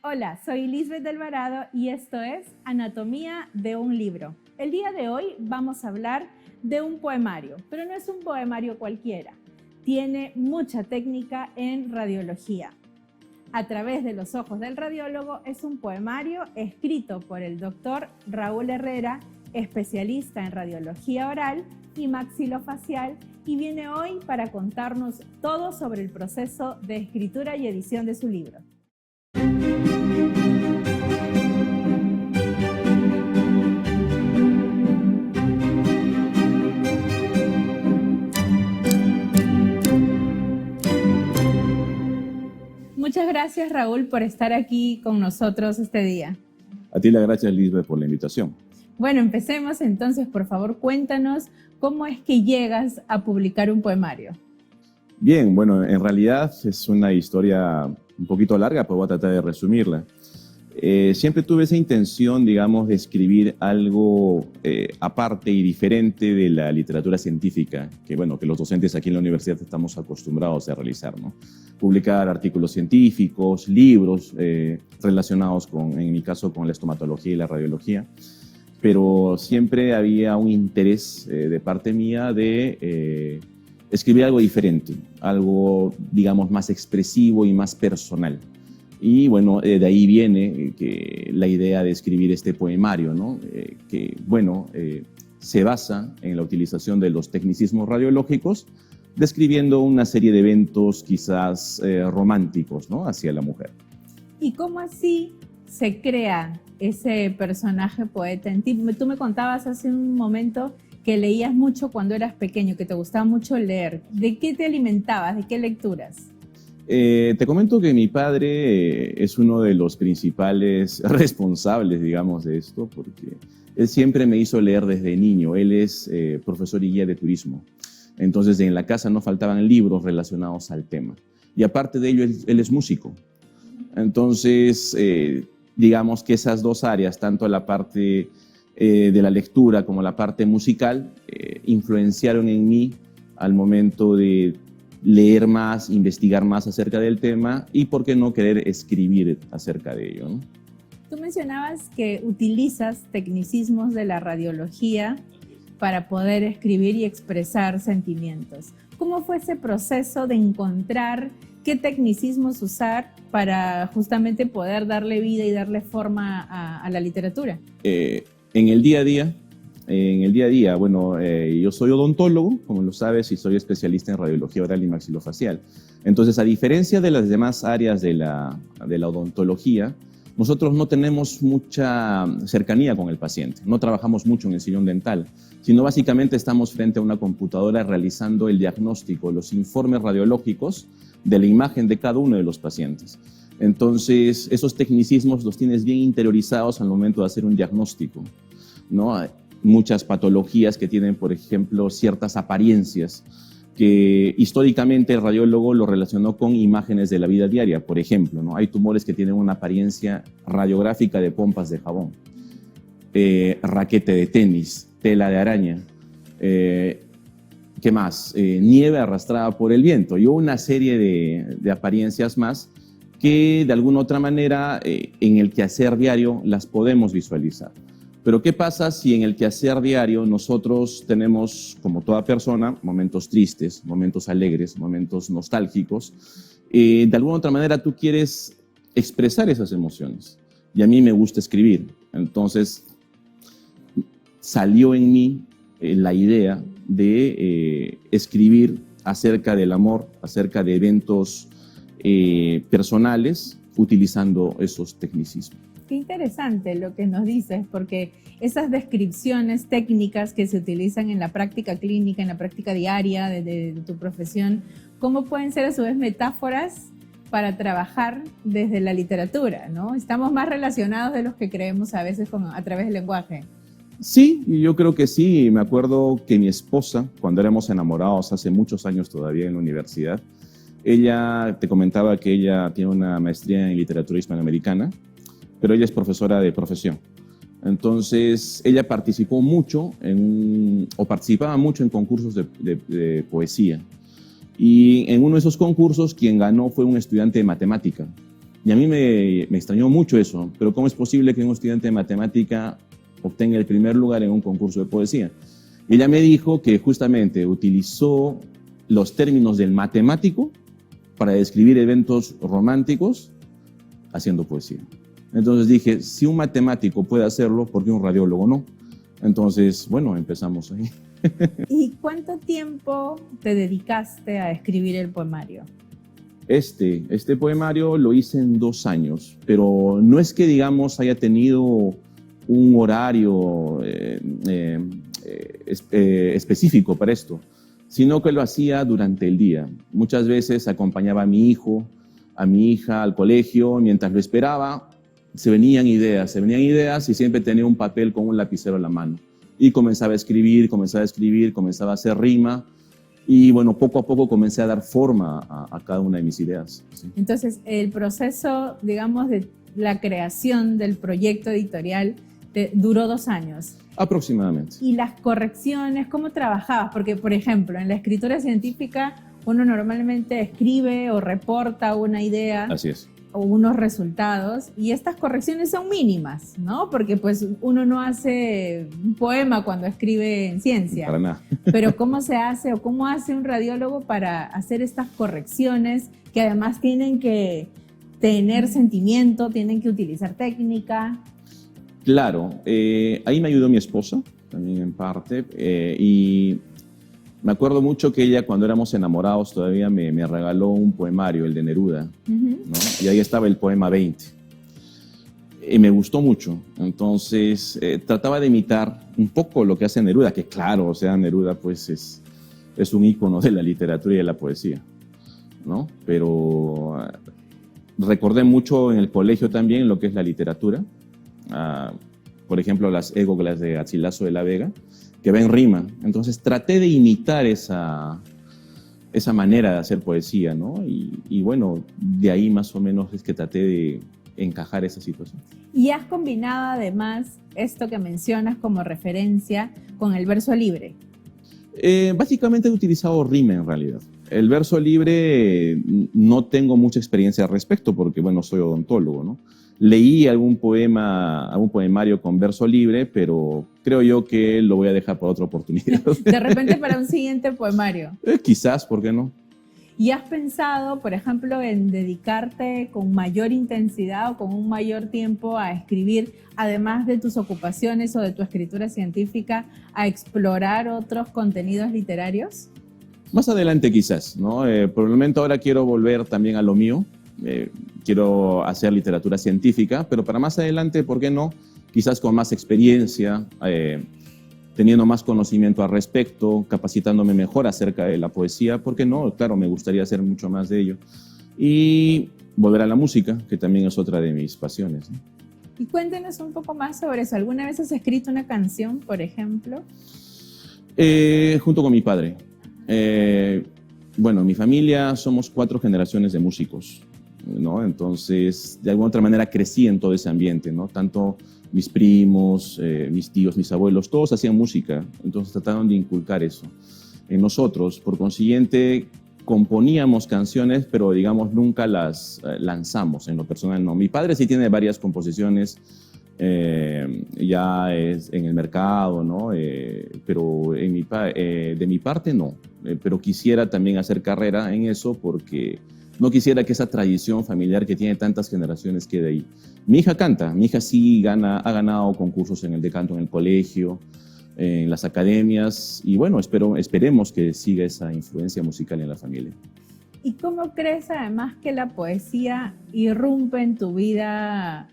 Hola, soy Lisbeth Alvarado y esto es Anatomía de un libro. El día de hoy vamos a hablar de un poemario, pero no es un poemario cualquiera. Tiene mucha técnica en radiología. A través de los ojos del radiólogo es un poemario escrito por el doctor Raúl Herrera, especialista en radiología oral y maxilofacial, y viene hoy para contarnos todo sobre el proceso de escritura y edición de su libro. Muchas gracias, Raúl, por estar aquí con nosotros este día. A ti las gracias, Lisbeth, por la invitación. Bueno, empecemos entonces. Por favor, cuéntanos cómo es que llegas a publicar un poemario. Bien, bueno, en realidad es una historia un poquito larga, pero voy a tratar de resumirla. Siempre tuve esa intención, digamos, de escribir algo aparte y diferente de la literatura científica, que bueno, que los docentes aquí en la universidad estamos acostumbrados a realizar, ¿no? Publicar artículos científicos, libros relacionados con, en mi caso, con la estomatología y la radiología, pero siempre había un interés de parte mía de escribir algo diferente, algo, digamos, más expresivo y más personal. Y bueno, de ahí viene la idea de escribir este poemario, ¿no? Que bueno, se basa en la utilización de los tecnicismos radiológicos, describiendo una serie de eventos quizás románticos, ¿no? Hacia la mujer. ¿Y cómo así se crea ese personaje poeta en ti? Tú me contabas hace un momento que leías mucho cuando eras pequeño, que te gustaba mucho leer. ¿De qué te alimentabas? ¿De qué lecturas? Te comento que mi padre es uno de los principales responsables, digamos, de esto, porque él siempre me hizo leer desde niño. Él es profesor y guía de turismo. Entonces, en la casa no faltaban libros relacionados al tema. Y aparte de ello, él es músico. Entonces, digamos que esas dos áreas, tanto la parte de la lectura como la parte musical, influenciaron en mí al momento de leer más, investigar más acerca del tema y, por qué no, querer escribir acerca de ello, ¿no? Tú mencionabas que utilizas tecnicismos de la radiología para poder escribir y expresar sentimientos. ¿Cómo fue ese proceso de encontrar qué tecnicismos usar para justamente poder darle vida y darle forma a la literatura? En el día a día, bueno, yo soy odontólogo, como lo sabes, y soy especialista en radiología oral y maxilofacial. Entonces, a diferencia de las demás áreas de la odontología, nosotros no tenemos mucha cercanía con el paciente, no trabajamos mucho en el sillón dental, sino básicamente estamos frente a una computadora realizando el diagnóstico, los informes radiológicos de la imagen de cada uno de los pacientes. Entonces, esos tecnicismos los tienes bien interiorizados al momento de hacer un diagnóstico, ¿no? Muchas patologías que tienen, por ejemplo, ciertas apariencias que históricamente el radiólogo lo relacionó con imágenes de la vida diaria. Por ejemplo, ¿no? Hay tumores que tienen una apariencia radiográfica de pompas de jabón, raquete de tenis, tela de araña, ¿qué más? Nieve arrastrada por el viento y una serie de apariencias más que de alguna otra manera en el quehacer diario las podemos visualizar. Pero ¿qué pasa si en el quehacer diario nosotros tenemos, como toda persona, momentos tristes, momentos alegres, momentos nostálgicos? De alguna otra manera tú quieres expresar esas emociones. Y a mí me gusta escribir. Entonces salió en mí la idea de escribir acerca del amor, acerca de eventos personales, utilizando esos tecnicismos. Qué interesante lo que nos dices, porque esas descripciones técnicas que se utilizan en la práctica clínica, en la práctica diaria de tu profesión, ¿cómo pueden ser a su vez metáforas para trabajar desde la literatura, ¿no? Estamos más relacionados de los que creemos a veces a través del lenguaje. Sí, yo creo que sí. Me acuerdo que mi esposa, cuando éramos enamorados hace muchos años todavía en la universidad, ella te comentaba que ella tiene una maestría en literatura hispanoamericana, pero ella es profesora de profesión. Entonces, ella participaba mucho en concursos de poesía. Y en uno de esos concursos, quien ganó fue un estudiante de matemática. Y a mí me extrañó mucho eso, pero ¿cómo es posible que un estudiante de matemática obtenga el primer lugar en un concurso de poesía? Y ella me dijo que justamente utilizó los términos del matemático para describir eventos románticos haciendo poesía. Entonces dije, si un matemático puede hacerlo, ¿por qué un radiólogo no? Entonces, bueno, empezamos ahí. ¿Y cuánto tiempo te dedicaste a escribir el poemario? Este poemario lo hice en 2 años, pero no es que, digamos, haya tenido un horario específico para esto, sino que lo hacía durante el día. Muchas veces acompañaba a mi hijo, a mi hija al colegio, mientras lo esperaba, se venían ideas y siempre tenía un papel con un lapicero en la mano. Y comenzaba a escribir, comenzaba a hacer rima. Y bueno, poco a poco comencé a dar forma a cada una de mis ideas. ¿Sí? Entonces, el proceso, digamos, de la creación del proyecto editorial duró 2 años. Aproximadamente. ¿Y las correcciones, cómo trabajabas? Porque, por ejemplo, en la escritura científica uno normalmente escribe o reporta una idea. Así es. O unos resultados, y estas correcciones son mínimas, ¿no? Porque pues uno no hace un poema cuando escribe en ciencia. Para nada. Pero ¿cómo se hace o cómo hace un radiólogo para hacer estas correcciones que además tienen que tener sentimiento, tienen que utilizar técnica? Claro, ahí me ayudó mi esposa, también en parte, y me acuerdo mucho que ella, cuando éramos enamorados, todavía me regaló un poemario, el de Neruda, ¿no? Y ahí estaba el poema 20. Y me gustó mucho. Entonces, trataba de imitar un poco lo que hace Neruda, que claro, o sea, Neruda pues es un ícono de la literatura y de la poesía, ¿no? Pero recordé mucho en el colegio también lo que es la literatura. Por ejemplo, las égoglas de Garcilaso de la Vega, que va en rima. Entonces traté de imitar esa manera de hacer poesía, ¿no? Y bueno, de ahí más o menos es que traté de encajar esa situación. Y has combinado además esto que mencionas como referencia con el verso libre. Básicamente he utilizado rima en realidad. El verso libre no tengo mucha experiencia al respecto porque, bueno, soy odontólogo, ¿no? Leí algún poemario con verso libre, pero creo yo que lo voy a dejar para otra oportunidad. De repente para un siguiente poemario. Quizás, ¿por qué no? ¿Y has pensado, por ejemplo, en dedicarte con mayor intensidad o con un mayor tiempo a escribir, además de tus ocupaciones o de tu escritura científica, a explorar otros contenidos literarios? Más adelante quizás, ¿no? Por el momento ahora quiero volver también a lo mío. Quiero hacer literatura científica, pero para más adelante, ¿por qué no? Quizás con más experiencia, teniendo más conocimiento al respecto, capacitándome mejor acerca de la poesía, ¿por qué no? Claro, me gustaría hacer mucho más de ello. Y volver a la música, que también es otra de mis pasiones, ¿no? Y cuéntenos un poco más sobre eso. ¿Alguna vez has escrito una canción, por ejemplo? Junto con mi padre. Bueno, mi familia somos 4 generaciones de músicos, ¿no? Entonces, de alguna otra manera crecí en todo ese ambiente, ¿no? Tanto mis primos, mis tíos, mis abuelos, todos hacían música, entonces trataron de inculcar eso en nosotros. Por consiguiente, componíamos canciones, pero digamos nunca las lanzamos en lo personal, no. Mi padre sí tiene varias composiciones ya es en el mercado, ¿no? Pero de mi parte no, pero quisiera también hacer carrera en eso porque no quisiera que esa tradición familiar que tiene tantas generaciones quede ahí. Mi hija canta, mi hija sí ha ganado concursos en el de canto en el colegio, en las academias, y bueno, esperemos que siga esa influencia musical en la familia. ¿Y cómo crees además que la poesía irrumpe en tu vida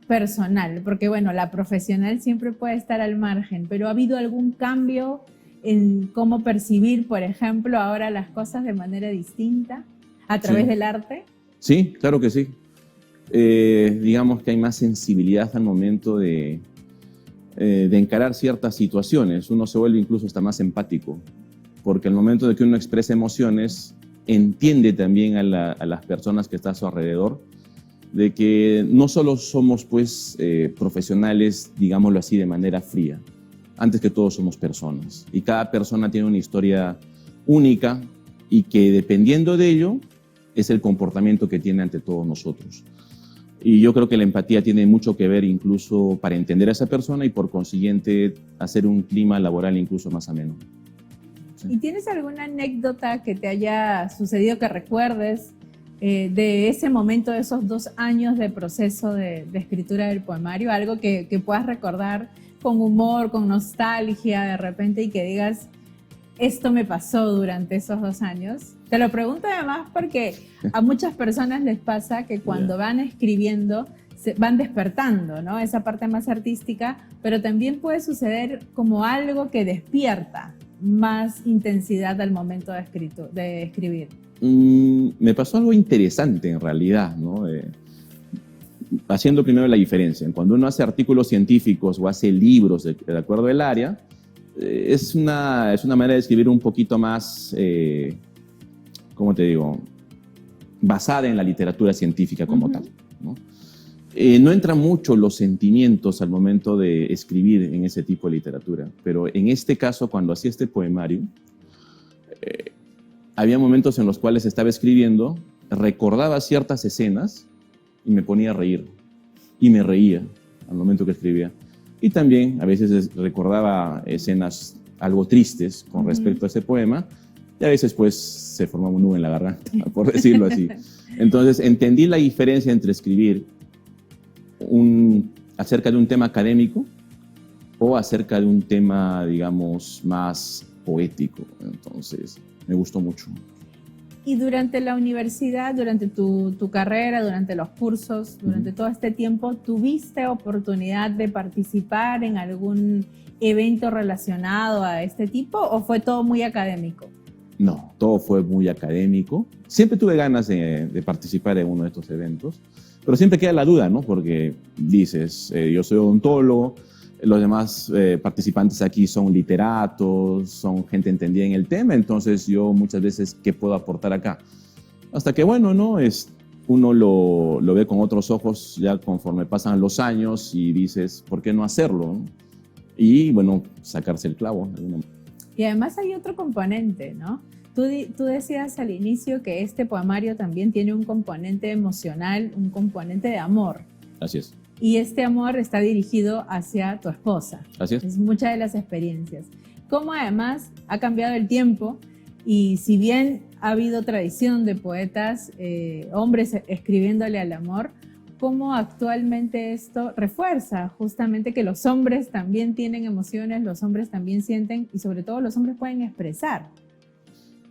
personal? Porque bueno, la profesional siempre puede estar al margen, pero ¿ha habido algún cambio en cómo percibir, por ejemplo, ahora las cosas de manera distinta a través del arte? Sí, claro que sí. Digamos que hay más sensibilidad al momento de encarar ciertas situaciones. Uno se vuelve incluso hasta más empático, porque al momento de que uno expresa emociones, entiende también a las personas que están a su alrededor, de que no solo somos pues profesionales, digámoslo así, de manera fría. Antes que todo somos personas, y cada persona tiene una historia única y que dependiendo de ello es el comportamiento que tiene ante todos nosotros. Y yo creo que la empatía tiene mucho que ver incluso para entender a esa persona y por consiguiente hacer un clima laboral incluso más ameno. ¿Sí? ¿Y tienes alguna anécdota que te haya sucedido que recuerdes de ese momento, de esos 2 años de proceso de escritura del poemario? Algo que puedas recordar con humor, con nostalgia de repente y que digas, esto me pasó durante esos 2 años. Te lo pregunto además porque a muchas personas les pasa que cuando van escribiendo se van despertando, ¿no? Esa parte más artística, pero también puede suceder como algo que despierta más intensidad al momento de escribir. Me pasó algo interesante en realidad, ¿no? Haciendo primero la diferencia. Cuando uno hace artículos científicos o hace libros de acuerdo al área, es una manera de escribir un poquito más, ¿cómo te digo?, basada en la literatura científica como tal, ¿no? No entran mucho los sentimientos al momento de escribir en ese tipo de literatura, pero en este caso, cuando hacía este poemario, había momentos en los cuales estaba escribiendo, recordaba ciertas escenas y me ponía a reír, y me reía al momento que escribía. Y también a veces recordaba escenas algo tristes con respecto a ese poema, y a veces pues se formaba un nudo en la garganta, por decirlo así. Entonces entendí la diferencia entre escribir acerca de un tema académico o acerca de un tema, digamos, más poético. Entonces me gustó mucho. Y durante la universidad, durante tu carrera, durante los cursos, durante todo este tiempo, ¿tuviste oportunidad de participar en algún evento relacionado a este tipo o fue todo muy académico? No, todo fue muy académico. Siempre tuve ganas de participar en uno de estos eventos, pero siempre queda la duda, ¿no? Porque dices, yo soy odontólogo, los demás participantes aquí son literatos, son gente entendida en el tema, entonces yo muchas veces, ¿qué puedo aportar acá? Hasta que, bueno, ¿no? Uno lo ve con otros ojos ya conforme pasan los años y dices, ¿por qué no hacerlo? Y, bueno, sacarse el clavo. Y además hay otro componente, ¿no? Tú decías al inicio que este poemario también tiene un componente emocional, un componente de amor. Así es. Y este amor está dirigido hacia tu esposa. Así es. Es muchas de las experiencias. Cómo además ha cambiado el tiempo y si bien ha habido tradición de poetas, hombres escribiéndole al amor, cómo actualmente esto refuerza justamente que los hombres también tienen emociones, los hombres también sienten y sobre todo los hombres pueden expresar.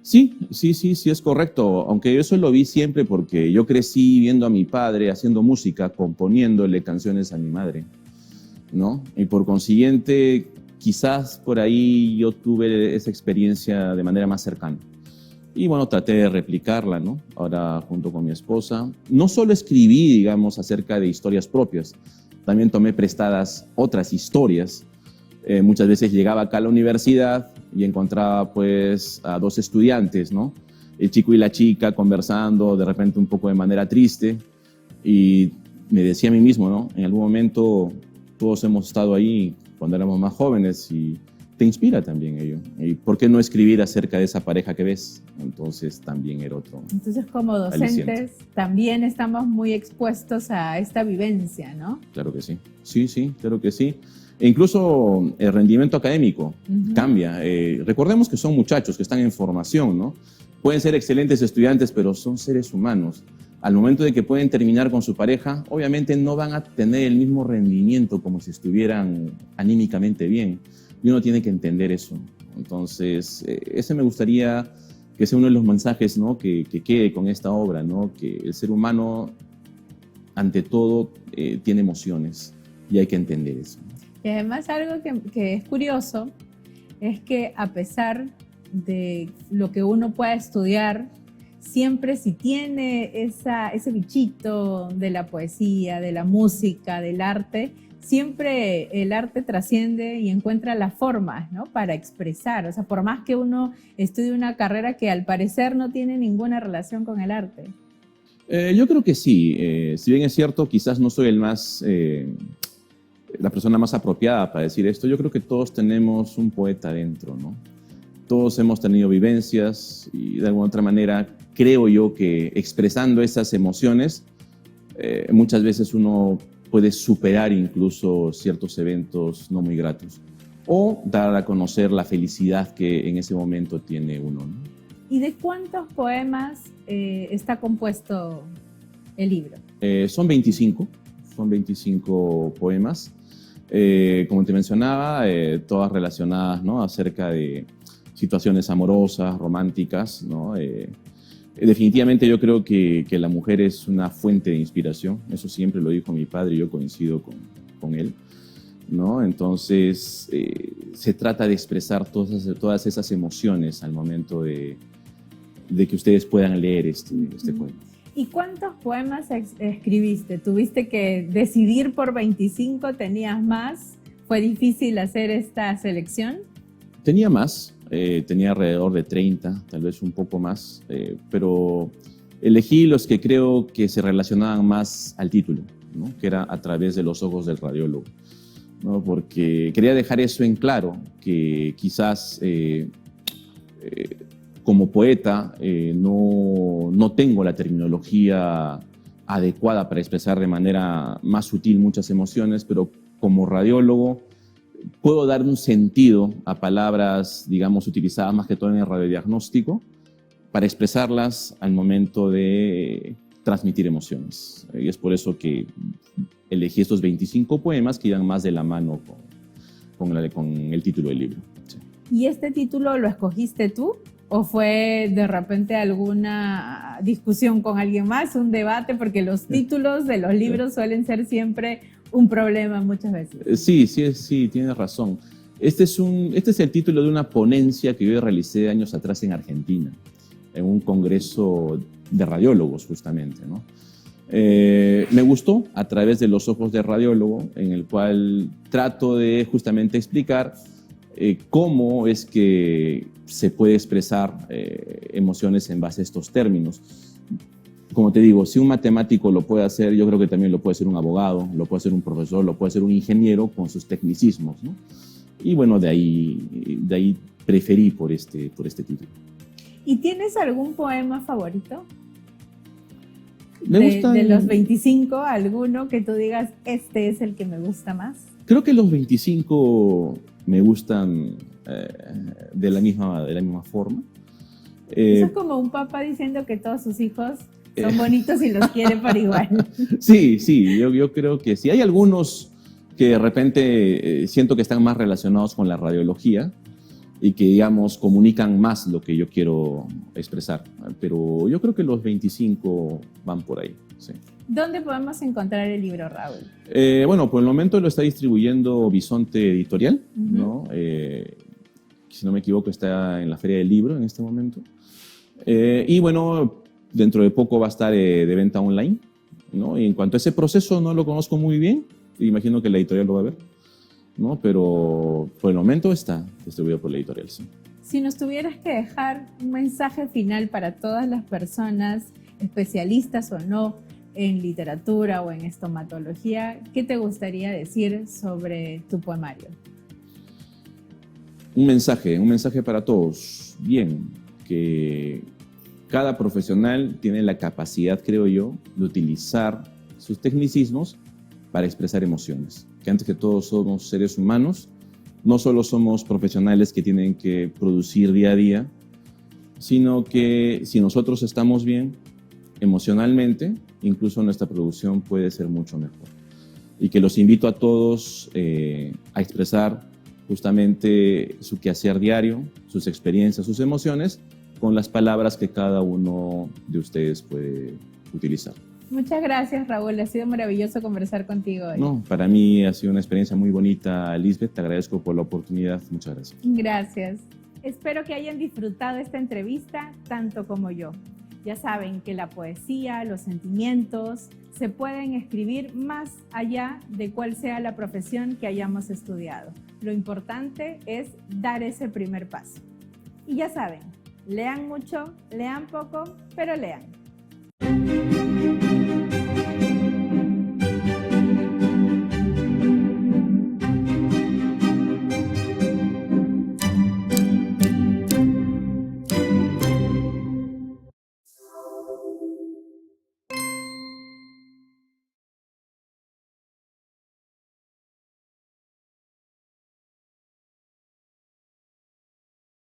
Sí, es correcto, aunque yo eso lo vi siempre porque yo crecí viendo a mi padre haciendo música, componiéndole canciones a mi madre, ¿no? Y por consiguiente, quizás por ahí yo tuve esa experiencia de manera más cercana. Y bueno, traté de replicarla, ¿no? Ahora junto con mi esposa. No solo escribí, digamos, acerca de historias propias, también tomé prestadas otras historias. Muchas veces llegaba acá a la universidad y encontraba pues a 2 estudiantes, ¿no? El chico y la chica conversando de repente un poco de manera triste y me decía a mí mismo, ¿no? En algún momento todos hemos estado ahí cuando éramos más jóvenes y te inspira también ello. ¿Y por qué no escribir acerca de esa pareja que ves? Entonces también era otro. Entonces como docentes aliciente. También estamos muy expuestos a esta vivencia, ¿no? Claro que sí. Sí, claro que sí. E incluso el rendimiento académico cambia. Recordemos que son muchachos que están en formación, ¿no? Pueden ser excelentes estudiantes, pero son seres humanos. Al momento de que pueden terminar con su pareja, obviamente no van a tener el mismo rendimiento como si estuvieran anímicamente bien. Y uno tiene que entender eso. Entonces, ese me gustaría que sea uno de los mensajes, ¿no? que quede con esta obra, ¿no? Que el ser humano, ante todo, tiene emociones y hay que entender eso. Y además algo que es curioso es que a pesar de lo que uno pueda estudiar, siempre si tiene ese bichito de la poesía, de la música, del arte, siempre el arte trasciende y encuentra las formas, ¿no? Para expresar. O sea, por más que uno estudie una carrera que al parecer no tiene ninguna relación con el arte. Yo creo que sí. Si bien es cierto, quizás no soy la persona más apropiada para decir esto, yo creo que todos tenemos un poeta dentro, ¿no? Todos hemos tenido vivencias y de alguna otra manera creo yo que expresando esas emociones muchas veces uno puede superar incluso ciertos eventos no muy gratos o dar a conocer la felicidad que en ese momento tiene uno, ¿no? ¿Y de cuántos poemas está compuesto el libro? Son 25 poemas. Como te mencionaba, todas relacionadas, ¿no?, acerca de situaciones amorosas, románticas, ¿no? Definitivamente yo creo que la mujer es una fuente de inspiración, eso siempre lo dijo mi padre y yo coincido con él, ¿no? Entonces, se trata de expresar todas esas emociones al momento de que ustedes puedan leer este poema. ¿Y cuántos poemas escribiste? ¿Tuviste que decidir por 25? ¿Tenías más? ¿Fue difícil hacer esta selección? Tenía más, tenía alrededor de 30, tal vez un poco más, pero elegí los que creo que se relacionaban más al título, ¿no?, que era A través de los ojos del radiólogo, ¿no?, porque quería dejar eso en claro, que quizás como poeta no tengo la terminología adecuada para expresar de manera más sutil muchas emociones, pero como radiólogo puedo dar un sentido a palabras, digamos, utilizadas más que todo en el radiodiagnóstico para expresarlas al momento de transmitir emociones. Y es por eso que elegí estos 25 poemas que iban más de la mano con el título del libro. Sí. ¿Y este título lo escogiste tú? ¿O fue de repente alguna discusión con alguien más, un debate? Porque los títulos de los libros suelen ser siempre un problema muchas veces. Sí, tienes razón. Este es el título de una ponencia que yo realicé años atrás en Argentina, en un congreso de radiólogos justamente, ¿no? Me gustó A través de los ojos del radiólogo, en el cual trato de justamente explicar cómo es que se puede expresar emociones en base a estos términos. Como te digo, si un matemático lo puede hacer, yo creo que también lo puede hacer un abogado, lo puede hacer un profesor, lo puede hacer un ingeniero con sus tecnicismos, ¿no? Y bueno, de ahí preferí por este título. ¿Y tienes algún poema favorito? Me gustan... de los 25, ¿alguno que tú digas, este es el que me gusta más? Creo que los 25 me gustan de la misma forma. Eso es como un papá diciendo que todos sus hijos son bonitos y los quiere por igual. Sí, yo creo que sí. Hay algunos que de repente siento que están más relacionados con la radiología y que, digamos, comunican más lo que yo quiero expresar. Pero yo creo que los 25 van por ahí, sí. ¿Dónde podemos encontrar el libro, Raúl? Bueno, por el momento lo está distribuyendo Bisonte Editorial, ¿no? Si no me equivoco, está en la Feria del Libro en este momento. Y bueno, dentro de poco va a estar de venta online, ¿no? Y en cuanto a ese proceso no lo conozco muy bien, imagino que la editorial lo va a ver, ¿no? Pero por el momento está distribuido por la editorial, sí. Si nos tuvieras que dejar un mensaje final para todas las personas, especialistas o no, en literatura o en estomatología, ¿qué te gustaría decir sobre tu poemario? Un mensaje para todos. Bien, que cada profesional tiene la capacidad, creo yo, de utilizar sus tecnicismos para expresar emociones. Que antes que todo somos seres humanos, no solo somos profesionales que tienen que producir día a día, sino que si nosotros estamos bien emocionalmente, incluso nuestra producción puede ser mucho mejor. Y que los invito a todos a expresar justamente su quehacer diario, sus experiencias, sus emociones, con las palabras que cada uno de ustedes puede utilizar. Muchas gracias, Raúl. Ha sido maravilloso conversar contigo hoy. No, para mí ha sido una experiencia muy bonita, Lisbeth. Te agradezco por la oportunidad. Muchas gracias. Gracias. Espero que hayan disfrutado esta entrevista tanto como yo. Ya saben que la poesía, los sentimientos se pueden escribir más allá de cuál sea la profesión que hayamos estudiado. Lo importante es dar ese primer paso. Y ya saben, lean mucho, lean poco, pero lean.